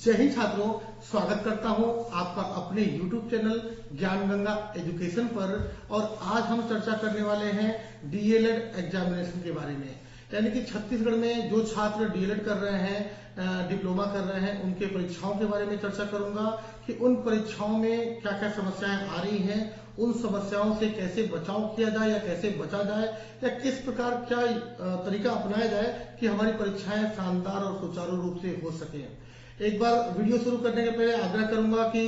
जय हिंद छात्रों, स्वागत करता हूं आपका अपने YouTube चैनल ज्ञान गंगा एजुकेशन पर। और आज हम चर्चा करने वाले हैं डीएलएड एग्जामिनेशन के बारे में। यानी कि छत्तीसगढ़ में जो छात्र डीएलएड कर रहे हैं, डिप्लोमा कर रहे हैं, उनके परीक्षाओं के बारे में चर्चा करूंगा कि उन परीक्षाओं में क्या क्या समस्याएं आ रही हैं, उन समस्याओं से कैसे बचाव किया जाए या कैसे बचा जाए, या किस प्रकार क्या तरीका अपनाया जाए कि हमारी परीक्षाएं शानदार और सुचारू रूप से हो सके। एक बार वीडियो शुरू करने के पहले आग्रह करूंगा कि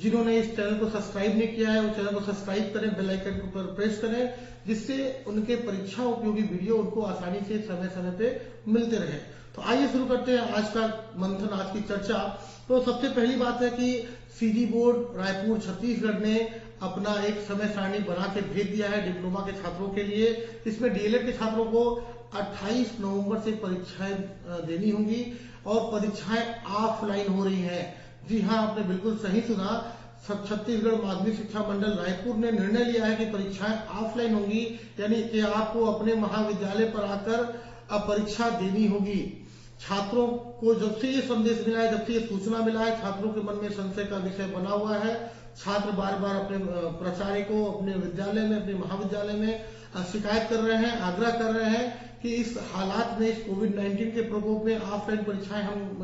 जिन्होंने इस चैनल को सब्सक्राइब नहीं किया है वो चैनल को सब्सक्राइब करें, बेल आइकन पर प्रेस करें, जिससे उनके परीक्षा उपयोगी वीडियो उनको आसानी से समय समय पे मिलते रहे। तो आइए शुरू करते हैं आज का मंथन, आज की चर्चा। तो सबसे पहली बात है कि सीजी बोर्ड रायपुर छत्तीसगढ़ ने अपना एक समय सारणी बना के भेज दिया है डिप्लोमा के छात्रों के लिए। इसमें डीएलएड के छात्रों को 28 नवंबर से परीक्षाएं देनी होंगी और परीक्षाएं ऑफलाइन हो रही हैं। जी हां, आपने बिल्कुल सही सुना। छत्तीसगढ़ माध्यमिक शिक्षा मंडल रायपुर ने निर्णय लिया है कि परीक्षाएं ऑफलाइन होंगी, यानी कि आपको अपने महाविद्यालय पर आकर परीक्षा देनी होगी। छात्रों को जब से ये संदेश मिला है, जब से ये सूचना मिला है, छात्रों के मन में संशय का विषय बना हुआ है। छात्र बार बार अपने प्राचार्य को अपने विद्यालय में, अपने महाविद्यालय में शिकायत कर रहे हैं, आग्रह कर रहे हैं कि इस हालात में, इस कोविड-19 के प्रकोप में ऑफलाइन परीक्षाएं हम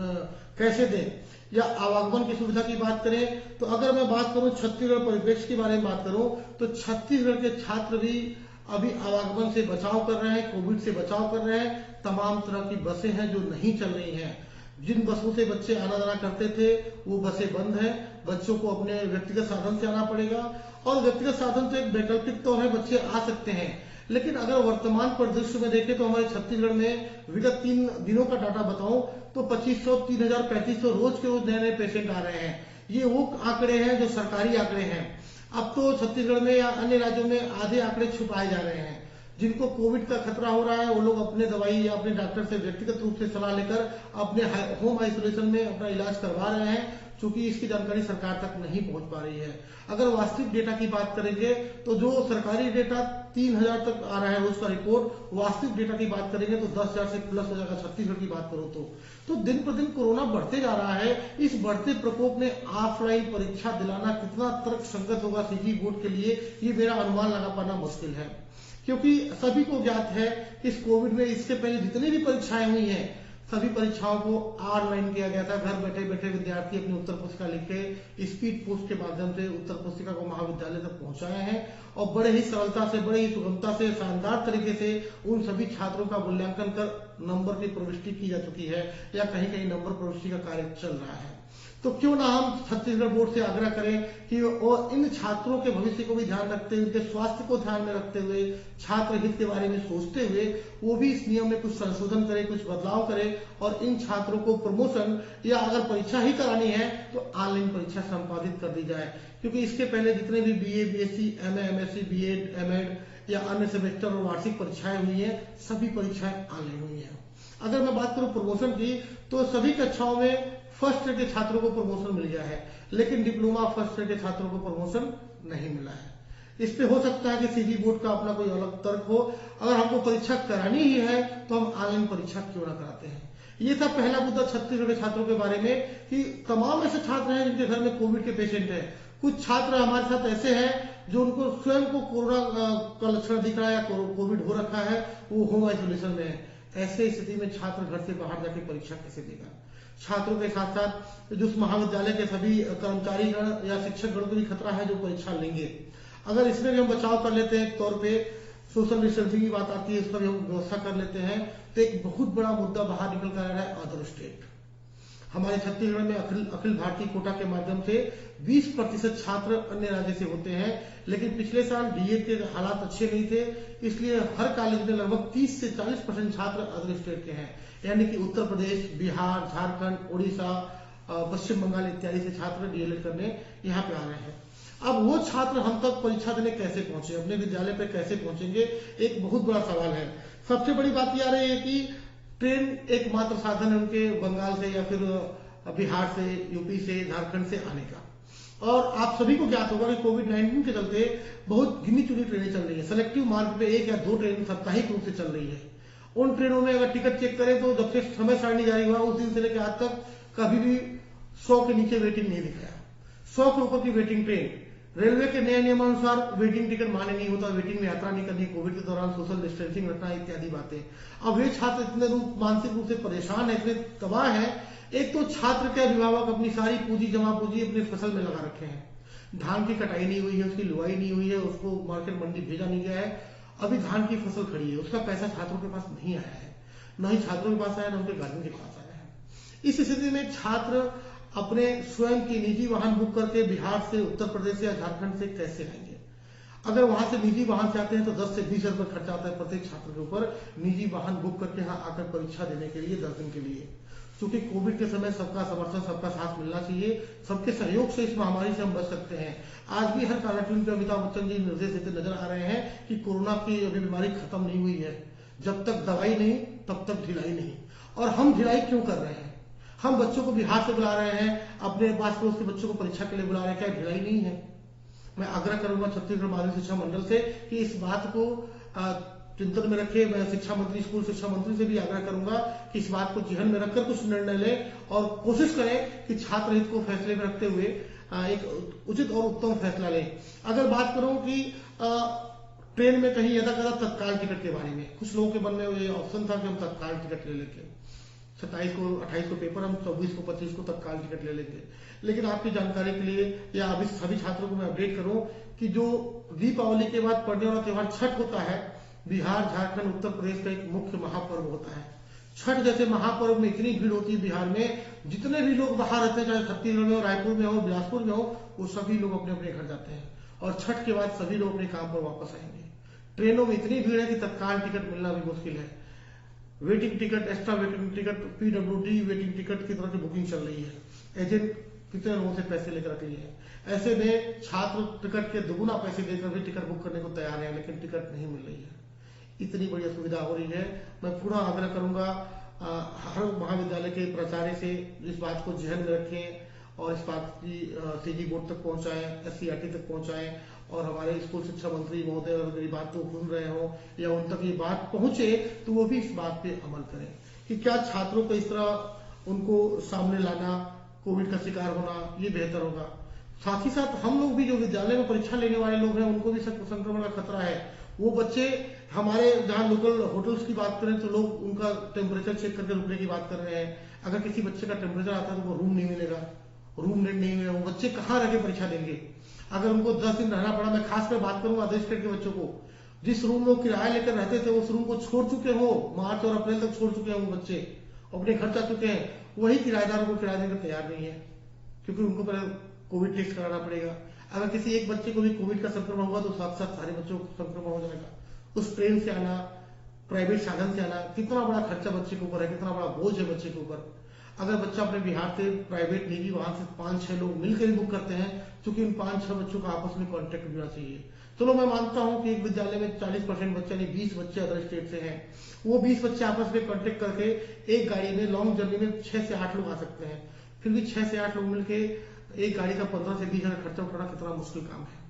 कैसे दें, या आवागमन की सुविधा की बात करें। तो अगर मैं बात करूं छत्तीसगढ़ परिप्रेक्ष्य के बारे में बात करूं तो छत्तीसगढ़ के छात्र भी अभी आवागमन से बचाव कर रहे हैं, कोविड से बचाव कर रहे हैं। तमाम तरह की बसें हैं जो नहीं चल रही हैं। जिन बसों से बच्चे आना जाना करते थे वो बसें बंद हैं। बच्चों को अपने व्यक्तिगत साधन से आना पड़ेगा, और व्यक्तिगत साधन तो एक वैकल्पिक तौर है, बच्चे आ सकते हैं। लेकिन अगर वर्तमान परिदृश्य में देखें तो हमारे छत्तीसगढ़ में विगत 3 दिनों का डाटा बताऊं तो 2500, 3000, 3500 रोज के रोज नए नए पेशेंट आ रहे हैं। ये वो आंकड़े हैं जो सरकारी आंकड़े हैं। अब तो छत्तीसगढ़ में या अन्य राज्यों में आधे आंकड़े छुपाए जा रहे हैं। जिनको कोविड का खतरा हो रहा है वो लोग अपने दवाई या अपने डॉक्टर से व्यक्तिगत रूप से सलाह लेकर अपने होम आइसोलेशन में अपना इलाज करवा रहे हैं, क्योंकि इसकी जानकारी सरकार तक नहीं पहुंच पा रही है। अगर वास्तविक डेटा की बात करेंगे तो जो सरकारी डेटा 3000 तक आ रहा है उसका रिपोर्ट, वास्तविक डेटा की बात करेंगे तो 10,000 से प्लस हो जाएगा छत्तीसगढ़ की बात करो तो दिन पर दिन कोरोना बढ़ते जा रहा है। इस बढ़ते प्रकोप में ऑफलाइन परीक्षा दिलाना कितना तर्क संगत होगा सीजी बोर्ड के लिए, ये मेरा अनुमान लगा पाना मुश्किल है। क्योंकि सभी को ज्ञात है कि इस कोविड में इससे पहले जितनी भी परीक्षाएं हुई हैं सभी परीक्षाओं को ऑनलाइन किया गया था। घर बैठे बैठे विद्यार्थी अपनी उत्तर पुस्तिका लिख के स्पीड पोस्ट के माध्यम से उत्तर पुस्तिका को महाविद्यालय तक पहुंचाए हैं, और बड़े ही सरलता से, बड़े ही सुगमता से, शानदार तरीके से उन सभी छात्रों का मूल्यांकन कर नंबर की प्रविष्टि की जा चुकी है, या कहीं कहीं नंबर प्रविष्टि का कार्य चल रहा है। तो क्यों ना हम छत्तीसगढ़ बोर्ड से आग्रह करें कि वो इन छात्रों के भविष्य को भी ध्यान रखते हुए, उनके स्वास्थ्य को ध्यान में रखते हुए, छात्र हित के बारे में सोचते हुए वो भी इस नियम में कुछ संशोधन करे, कुछ बदलाव करे, और इन छात्रों को प्रमोशन या अगर परीक्षा ही करानी है तो ऑनलाइन परीक्षा संपादित कर दी जाए। क्योंकि इसके पहले जितने भी BA, BSc, MA, MSc, BEd, MEd या अन्य सेमेस्टर और वार्षिक परीक्षाएं हुई है, सभी परीक्षाएं ऑनलाइन हुई है। अगर मैं बात करूं प्रमोशन की तो सभी कक्षाओं में फर्स्ट ईयर के छात्रों को प्रमोशन मिल गया है, लेकिन डिप्लोमा फर्स्ट ईयर के छात्रों को प्रमोशन नहीं मिला है। इस पे हो सकता है कि सीजी बोर्ड का अपना कोई अलग तर्क हो। अगर हमको परीक्षा करानी ही है तो हम ऑनलाइन परीक्षा क्यों ना कराते हैं। ये था पहला मुद्दा छत्तीसगढ़ के छात्रों के बारे में कि तमाम ऐसे छात्र हैं जिनके घर में कोविड के पेशेंट हैं। कुछ छात्र हमारे साथ ऐसे हैं जो उनको स्वयं को कोरोना का लक्षण दिख रहा है या कोविड हो रखा है, वो होम आइसोलेशन में है। ऐसे स्थिति में छात्र घर से बाहर जाके परीक्षा कैसे देगा। छात्रों के साथ साथ जो महाविद्यालय के सभी कर्मचारी गण या शिक्षक गण को भी खतरा है जो परीक्षा लेंगे। अगर इसमें भी हम बचाव कर लेते हैं, एक तौर पे सोशल डिस्टेंसिंग की बात आती है, इस पर भी हम व्यवस्था कर लेते हैं, तो एक बहुत बड़ा मुद्दा बाहर निकल कर आ रहा है अदर स्टेट। हमारे छत्तीसगढ़ में अखिल भारतीय कोटा के माध्यम से 20% छात्र अन्य राज्य से होते हैं, लेकिन पिछले साल डीए के हालात अच्छे नहीं थे, इसलिए हर कॉलेज में लगभग 30 से 40% छात्र अदर स्टेट के हैं। यानी कि उत्तर प्रदेश, बिहार, झारखंड, उड़ीसा, पश्चिम बंगाल इत्यादि से छात्र डीएलएड करने यहाँ पे आ रहे हैं। अब वो छात्र हम तक परीक्षा देने कैसे पहुंचे, अपने विद्यालय पे कैसे पहुंचेंगे, एक बहुत बड़ा सवाल है। सबसे बड़ी बात यह आ रही है कि ट्रेन एकमात्र साधन है उनके बंगाल से या फिर बिहार से, यूपी से, झारखंड से आने का। और आप सभी को ज्ञात होगा कि कोविड-19 के चलते बहुत गिनी चुनी ट्रेनें चल रही है। सेलेक्टिव मार्ग पे 1 या 2 ट्रेन साप्ताहिक रूप से चल रही है। उन ट्रेनों में अगर टिकट चेक करें तो जब से समय सारणी जारी हुआ उस दिन से लेकर आज तक कभी भी 100 के नीचे वेटिंग नहीं दिखाया। 100 के ऊपर की वेटिंग ट्रेन। रेलवे के नए नियमानुसार वेटिंग टिकट मान्य नहीं होता, वेटिंग में यात्रा नहीं करनी, कोविड के दौरान सोशल डिस्टेंसिंग रखना इत्यादि बातें। अब वे छात्र इतने मानसिक रूप से परेशान है, इतने तबाह है। एक तो छात्र के अभिभावक अपनी सारी पूंजी जमा पूंजी अपनी फसल में लगा रखे हैं। धान की कटाई नहीं हुई है, उसकी लुवाई नहीं हुई है, उसको मार्केट मंडी भेजा नहीं गया है, अभी धान की फसल खड़ी है, उसका पैसा छात्रों के पास नहीं आया है, न ही छात्रों के पास आया, न उनके गार्जियन के पास आया है। इस स्थिति में छात्र अपने स्वयं की निजी वाहन बुक करके बिहार से, उत्तर प्रदेश से या झारखंड से कैसे आएंगे? अगर वहां से निजी वाहन से आते हैं तो 10 से 20 रुपए खर्चा आता है प्रत्येक छात्र के ऊपर, निजी वाहन बुक करके यहाँ आकर परीक्षा देने के लिए 10 दिन के लिए। क्योंकि कोविड के समय सबका समर्थन, सबका साथ मिलना चाहिए, सबके सहयोग से इस महामारी से हम बच सकते हैं। आज भी हर कार्यक्रम में अमिताभ बच्चन जी निर्देश देते नजर आ रहे हैं कि कोरोना की अभी बीमारी खत्म नहीं हुई है, जब तक दवाई नहीं तब तक ढिलाई नहीं। और हम ढिलाई क्यों कर रहे हैं? हम बच्चों को बिहार से बुला रहे हैं, अपने पास पड़ोस के बच्चों को परीक्षा के लिए बुला रहे हैं, क्या ढिलाई नहीं है? मैं आग्रह करूंगा छत्तीसगढ़ माध्यमिक शिक्षा मंडल से कि इस बात को चिंतन में रखे। मैं शिक्षा मंत्री, स्कूल शिक्षा मंत्री से भी आग्रह करूंगा कि इस बात को जेहन में रखकर कुछ निर्णय लें और कोशिश करें कि छात्र हित को फैसले में रखते हुए एक उचित और उत्तम फैसला लें। अगर बात करूं कि ट्रेन में कहीं यदा कदा तत्काल टिकट के बारे में, कुछ लोगों के मन में ये ऑप्शन था कि हम तत्काल टिकट ले लेंगे, 27 को 28 को पेपर, हम 24 को 25 को तत्काल टिकट ले लेंगे। लेकिन आपकी जानकारी के लिए या अभी सभी छात्रों को मैं अपडेट करूं कि जो दीपावली के बाद पड़ने वाला त्योहार छठ होता है, बिहार, झारखंड, उत्तर प्रदेश का एक मुख्य महापर्व होता है। छठ जैसे महापर्व में इतनी भीड़ होती है बिहार में, जितने भी लोग बाहर रहते हैं, चाहे छत्तीसगढ़ में हो, रायपुर में हो, बिलासपुर में हो, वो सभी लोग अपने अपने घर जाते हैं और छठ के बाद सभी लोग अपने काम पर वापस आएंगे। ट्रेनों में इतनी भीड़ है कि तत्काल टिकट मिलना भी मुश्किल है। Waiting ticket, extra waiting ticket, PWD waiting ticket की तरह की बुकिंग चल रही है। एजेंट कितने लोगों से पैसे लेकर रख लिए हैं। ऐसे में छात्र टिकट के दुगुना पैसे देकर भी टिकट बुक करने को तैयार है, लेकिन टिकट नहीं मिल रही है। इतनी बड़ी असुविधा हो रही है। मैं पूरा आग्रह करूंगा हर महाविद्यालय के प्राचार्य से इस बात को ध्यान में रखें और इस बात की सीजी बोर्ड तक पहुंचाएं, एससीईआरटी तक पहुंचाएं और हमारे स्कूल शिक्षा मंत्री महोदय अगर मेरी बात को सुन रहे हो या उन तक ये बात पहुंचे तो वो भी इस बात पे अमल करें कि क्या छात्रों को इस तरह उनको सामने लाना, कोविड का शिकार होना, ये बेहतर होगा। साथ ही साथ हम लोग भी जो विद्यालय में परीक्षा लेने वाले लोग हैं उनको भी संक्रमण का खतरा है। वो बच्चे हमारे जहां लोकल होटल्स की बात करें तो लोग उनका टेम्परेचर चेक करके रुकने की बात कर रहे हैं। अगर किसी बच्चे का टेम्परेचर आता है तो वो रूम नहीं मिलेगा, रूम रेंट नहीं मिलेगा, वो बच्चे कहाँ रह के परीक्षा देंगे? अगर उनको 10 दिन रहना पड़ा, मैं खासकर बात करूंगा अदर स्टेट के बच्चों को, जिस रूम में किराया लेकर रहते थे उस रूम को छोड़ चुके हो, मार्च और अप्रैल तक छोड़ चुके हैं वो बच्चे, अपने घर जा चुके हैं, वही किराएदारों को किराया देने तैयार नहीं है क्योंकि उनको पहले कोविड टेस्ट कराना पड़ेगा। अगर किसी एक बच्चे को भी कोविड का संक्रमण होगा तो साथ साथ सारे बच्चों को संक्रमण हो जाएगा। उस ट्रेन से आना, प्राइवेट साधन से आना, कितना बड़ा खर्चा बच्चे के ऊपर है, कितना बड़ा बोझ है बच्चे के ऊपर। अगर बच्चा अपने बिहार से प्राइवेट निजी वाहन से 5-6 लोग मिलकर बुक करते हैं, क्योंकि इन 5-6 बच्चों का आपस में कॉन्टेक्ट होना चाहिए। चलो मैं मानता हूं कि एक विद्यालय में 40% बच्चे यानी 20 बच्चे अदर स्टेट से हैं, वो 20 बच्चे आपस में कॉन्टेक्ट करके एक गाड़ी में लॉन्ग जर्नी में 6 से 8 लोग आ सकते हैं। फिर भी 6 से 8 लोग मिलकर एक गाड़ी का 15 से 20 हजार खर्चा उठाना कितना मुश्किल काम है।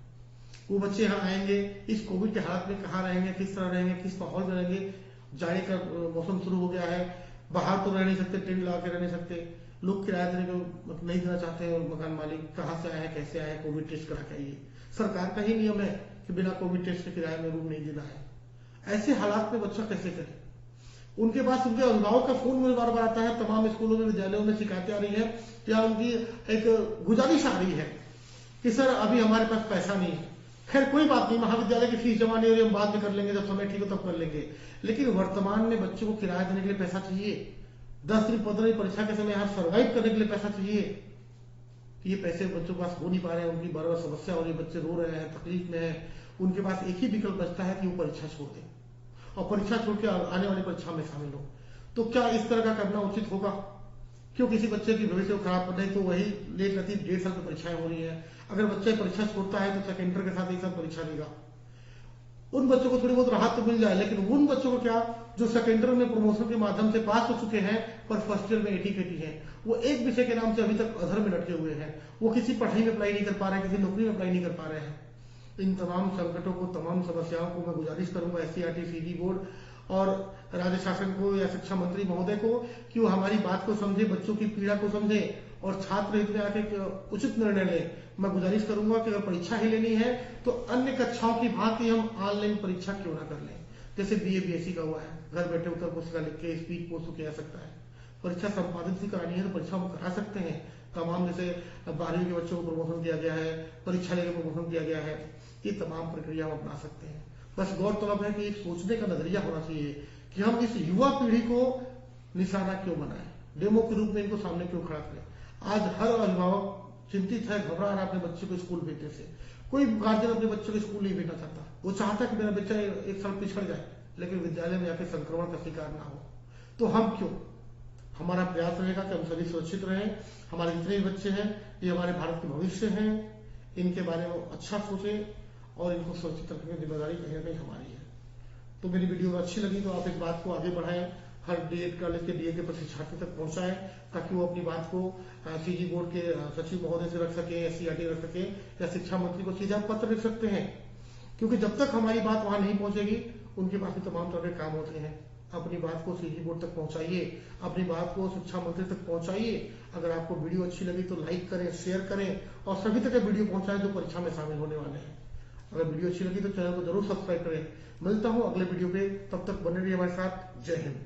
वो बच्चे यहाँ आएंगे, इस कोविड के हालत में कहाँ रहेंगे, किस तरह रहेंगे, किस माहौल में रहेंगे। जाने का मौसम शुरू हो गया है, बाहर तो रह नहीं सकते, टेंट लगा के रह नहीं सकते, लोग किराया देने को नहीं देना चाहते हैं। मकान मालिक कहाँ से आए हैं, कैसे आए हैं, कोविड टेस्ट करा के आइए। सरकार का ही नियम है कि बिना कोविड टेस्ट के किराए में रूम नहीं देना है। ऐसे हालात में बच्चा कैसे करे? उनके पास उनके अभिभावक का फोन मुझे बार बार आता है, तमाम स्कूलों में विद्यालयों में शिकायतें आ रही है या उनकी एक गुजारिश आ रही है कि सर अभी हमारे पास पैसा नहीं है। खैर कोई बात नहीं, महाविद्यालय की फीस जमा नहीं हो रही, हम बाद में कर लेंगे, जब समय ठीक हो तब कर लेंगे। लेकिन वर्तमान में बच्चों को किराया देने के लिए पैसा चाहिए, 10 दिन 15 दिन परीक्षा के समय यहाँ सर्वाइव करने के लिए पैसा चाहिए। ये पैसे बच्चों के पास हो नहीं पा रहे हैं, उनकी बार बार समस्या हो रही है, बच्चे रो रहे हैं, तकलीफ में है। उनके पास एक ही विकल्प बचता है कि वो परीक्षा छोड़ दें और परीक्षा छोड़ के आने वाली परीक्षा में शामिल हो। तो क्या इस तरह का करना उचित होगा? क्यों किसी बच्चे की भविष्य को खराब कर, नहीं तो वही लेट रहती 1.5 साल की परीक्षाएं हो रही है। अगर बच्चा परीक्षा छोड़ता है तो सेकेंडर के साथ एक साथ परीक्षा देगा, उन बच्चों को थोड़ी बहुत राहत तो मिल जाए। लेकिन उन बच्चों को क्या जो सेकेंडर में प्रमोशन के माध्यम से पास हो चुके हैं पर फर्स्ट ईयर में 80 हैं, वो एक विषय के नाम से अभी तक अधर में लटके हुए हैं, वो किसी पढ़ाई में अप्लाई नहीं कर पा रहे हैं, किसी नौकरी में अप्लाई नहीं कर पा रहे हैं। इन तमाम संकटों को, तमाम समस्याओं को मैं गुजारिश करूंगा एससीईआरटी, सीजी बोर्ड और राज्य शासन को या शिक्षा मंत्री महोदय को कि वो हमारी बात को समझे, बच्चों की पीड़ा को समझे और छात्र हित में आके उचित निर्णय लें। मैं गुजारिश करूंगा कि अगर परीक्षा ही लेनी है तो अन्य कक्षाओं की भांति हम ऑनलाइन परीक्षा क्यों ना कर लें, जैसे बीए बीएससी का हुआ है, घर बैठे उत्तर पुस्तिका लिख के स्पीच पोस्ट किया जा सकता है। परीक्षा संपादित भी करानी है तो परीक्षा हम करा सकते हैं। तमाम जैसे 12वीं के बच्चों को प्रमोशन दिया गया है, परीक्षा लेके प्रमोशन दिया गया है, ये तमाम प्रक्रिया हम अपना सकते हैं। बस गौरतलब है कि एक सोचने का नजरिया होना चाहिए कि हम इस युवा पीढ़ी को निशाना क्यों बनाएं, डेमो के रूप में इनको सामने क्यों खड़ा करें। आज हर अभिभावक चिंतित है, घबरा रहा है अपने बच्चे को स्कूल भेजने से। कोई गार्जियन अपने बच्चे को स्कूल नहीं भेजना चाहता, वो चाहता है कि मेरा बच्चा एक साल पिछड़ जाए लेकिन विद्यालय में आके संक्रमण का शिकार ना हो। तो हम क्यों, हमारा प्रयास रहेगा कि हम सभी सुरक्षित रहें। हमारे जितने भी बच्चे हैं ये हमारे भारत के भविष्य हैं, इनके बारे में अच्छा सोचें और इनको सुरक्षित रखने की जिम्मेदारी कहीं ना कहीं हमारी है। तो मेरी वीडियो अच्छी लगी तो आप इस बात को आगे बढ़ाएं, हर डीएड कॉलेज के डीए के प्रशिक्षार्थी तक पहुंचाएं ताकि वो अपनी बात को सीजी बोर्ड के सचिव महोदय से रख सके, एससीईआरटी रख सके या शिक्षा मंत्री को सीधा पत्र लिख सकते हैं। क्योंकि जब तक हमारी बात वहां नहीं पहुंचेगी उनके पास भी तमाम तरह के काम होते हैं। अपनी बात को सीजी बोर्ड तक पहुंचाइए, अपनी बात को शिक्षा मंत्री तक पहुंचाइए। अगर आपको वीडियो अच्छी लगी तो लाइक करें, शेयर करें और सभी तक वीडियो पहुंचाएं जो परीक्षा में शामिल होने वाले हैं। अगर वीडियो अच्छी लगी तो चैनल को जरूर सब्सक्राइब करें। मिलता हूं अगले वीडियो पे, तब तक बने रहिए हमारे साथ। जय हिंद।